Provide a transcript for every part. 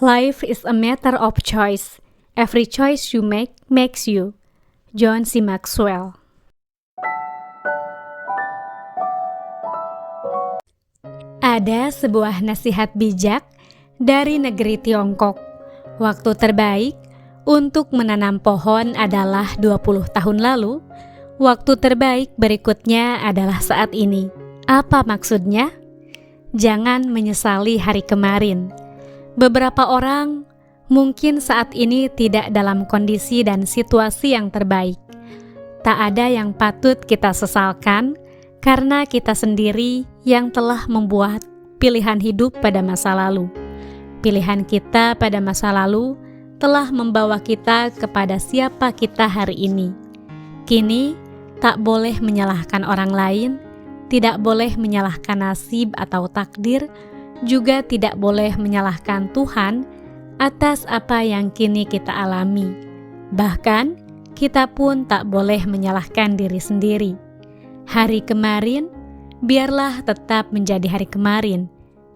Life is a matter of choice. Every choice you make makes you. John C. Maxwell. Ada sebuah nasihat bijak dari negeri Tiongkok. Waktu terbaik untuk menanam pohon adalah 20 tahun lalu. Waktu terbaik berikutnya adalah saat ini. Apa maksudnya? Jangan menyesali hari kemarin. Beberapa orang mungkin saat ini tidak dalam kondisi dan situasi yang terbaik. Tak ada yang patut kita sesalkan karena kita sendiri yang telah membuat pilihan hidup pada masa lalu. Pilihan kita pada masa lalu telah membawa kita kepada siapa kita hari ini. Kini, tak boleh menyalahkan orang lain, tidak boleh menyalahkan nasib atau takdir, juga tidak boleh menyalahkan Tuhan atas apa yang kini kita alami. Bahkan, kita pun tak boleh menyalahkan diri sendiri. Hari kemarin, biarlah tetap menjadi hari kemarin.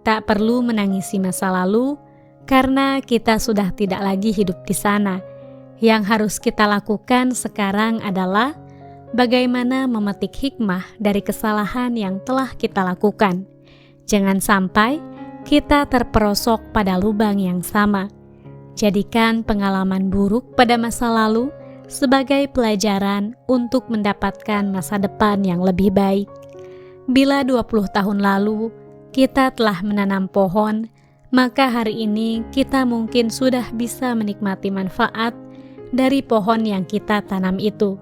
Tak perlu menangisi masa lalu, karena kita sudah tidak lagi hidup di sana. Yang harus kita lakukan sekarang adalah bagaimana memetik hikmah dari kesalahan yang telah kita lakukan. Jangan sampai kita terperosok pada lubang yang sama. Jadikan pengalaman buruk pada masa lalu sebagai pelajaran untuk mendapatkan masa depan yang lebih baik. Bila 20 tahun lalu kita telah menanam pohon, maka hari ini kita mungkin sudah bisa menikmati manfaat dari pohon yang kita tanam itu.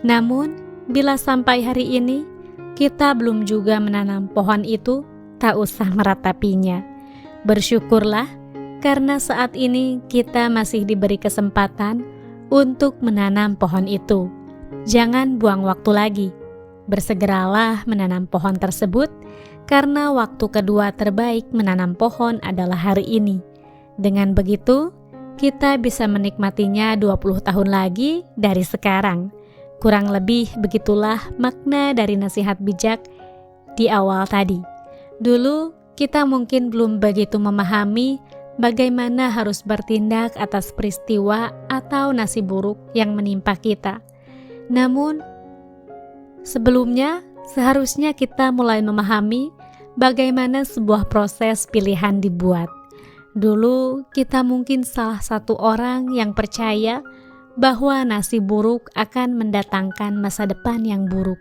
Namun, bila sampai hari ini kita belum juga menanam pohon itu, tak usah meratapinya. Bersyukurlah karena saat ini kita masih diberi kesempatan untuk menanam pohon itu. Jangan buang waktu lagi. Bersegeralah menanam pohon tersebut karena waktu kedua terbaik menanam pohon adalah hari ini. Dengan begitu, kita bisa menikmatinya 20 tahun lagi dari sekarang. Kurang lebih begitulah makna dari nasihat bijak di awal tadi. Dulu kita mungkin belum begitu memahami bagaimana harus bertindak atas peristiwa atau nasib buruk yang menimpa kita. Namun, sebelumnya seharusnya kita mulai memahami bagaimana sebuah proses pilihan dibuat. Dulu kita mungkin salah satu orang yang percaya bahwa nasib buruk akan mendatangkan masa depan yang buruk.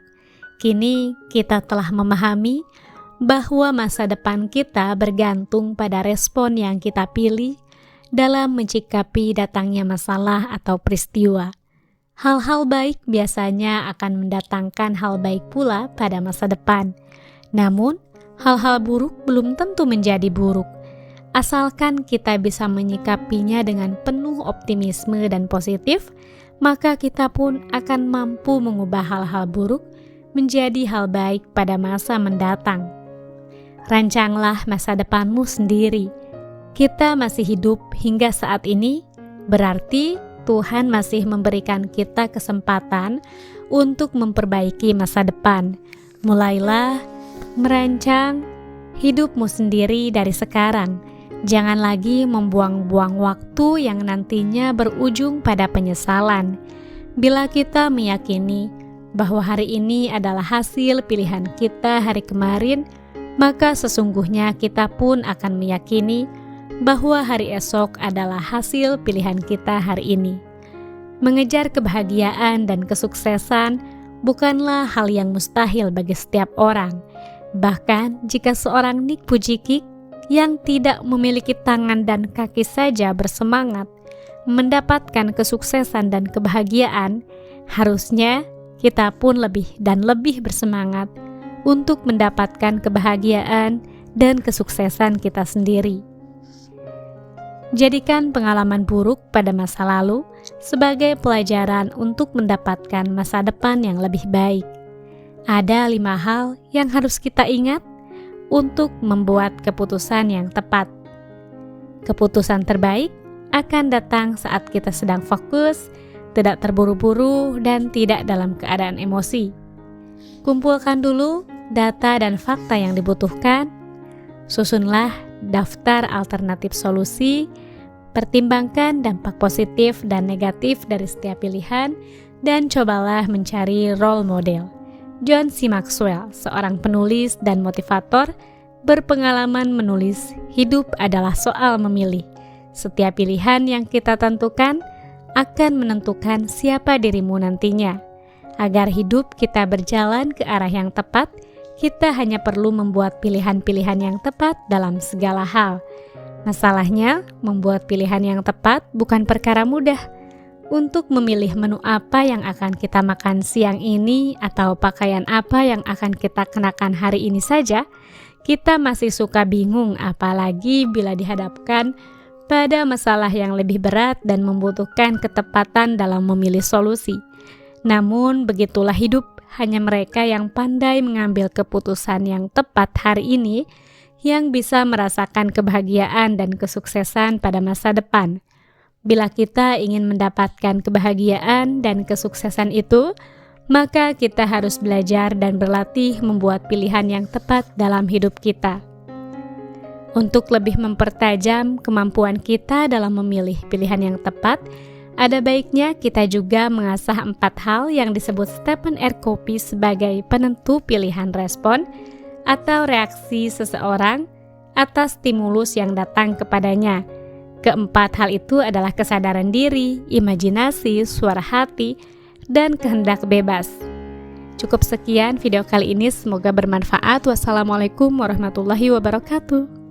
Kini kita telah memahami bahwa masa depan kita bergantung pada respon yang kita pilih dalam mencikapi datangnya masalah atau peristiwa. Hal-hal baik biasanya akan mendatangkan hal baik pula pada masa depan. Namun, hal-hal buruk belum tentu menjadi buruk. Asalkan kita bisa menyikapinya dengan penuh optimisme dan positif, maka kita pun akan mampu mengubah hal-hal buruk menjadi hal baik pada masa mendatang. Rancanglah masa depanmu sendiri. Kita masih hidup hingga saat ini, berarti Tuhan masih memberikan kita kesempatan untuk memperbaiki masa depan. Mulailah merancang hidupmu sendiri dari sekarang. Jangan lagi membuang-buang waktu yang nantinya berujung pada penyesalan. Bila kita meyakini bahwa hari ini adalah hasil pilihan kita hari kemarin, maka sesungguhnya kita pun akan meyakini bahwa hari esok adalah hasil pilihan kita hari ini. Mengejar kebahagiaan dan kesuksesan bukanlah hal yang mustahil bagi setiap orang. Bahkan jika seorang Nick Vujicic yang tidak memiliki tangan dan kaki saja bersemangat mendapatkan kesuksesan dan kebahagiaan, harusnya kita pun lebih dan lebih bersemangat untuk mendapatkan kebahagiaan dan kesuksesan kita sendiri. Jadikan pengalaman buruk pada masa lalu sebagai pelajaran untuk mendapatkan masa depan yang lebih baik. Ada 5 hal yang harus kita ingat untuk membuat keputusan yang tepat. Keputusan terbaik akan datang saat kita sedang fokus, tidak terburu-buru, dan tidak dalam keadaan emosi. Kumpulkan dulu data dan fakta yang dibutuhkan. Susunlah daftar alternatif solusi, Pertimbangkan dampak positif dan negatif dari setiap pilihan dan cobalah mencari role model. John C. Maxwell, seorang penulis dan motivator, berpengalaman menulis, "Hidup adalah soal memilih. Setiap pilihan yang kita tentukan akan menentukan siapa dirimu nantinya. Agar hidup kita berjalan ke arah yang tepat, kita hanya perlu membuat pilihan-pilihan yang tepat dalam segala hal. Masalahnya, membuat pilihan yang tepat bukan perkara mudah. Untuk memilih menu apa yang akan kita makan siang ini atau pakaian apa yang akan kita kenakan hari ini saja, kita masih suka bingung, apalagi bila dihadapkan pada masalah yang lebih berat dan membutuhkan ketepatan dalam memilih solusi. Namun begitulah hidup, hanya mereka yang pandai mengambil keputusan yang tepat hari ini yang bisa merasakan kebahagiaan dan kesuksesan pada masa depan. Bila kita ingin mendapatkan kebahagiaan dan kesuksesan itu, maka kita harus belajar dan berlatih membuat pilihan yang tepat dalam hidup kita. Untuk lebih mempertajam kemampuan kita dalam memilih pilihan yang tepat, ada baiknya kita juga mengasah 4 hal yang disebut Stephen R. Covey sebagai penentu pilihan respon atau reaksi seseorang atas stimulus yang datang kepadanya. Keempat hal itu adalah kesadaran diri, imajinasi, suara hati, dan kehendak bebas. Cukup sekian video kali ini, semoga bermanfaat. Wassalamualaikum warahmatullahi wabarakatuh.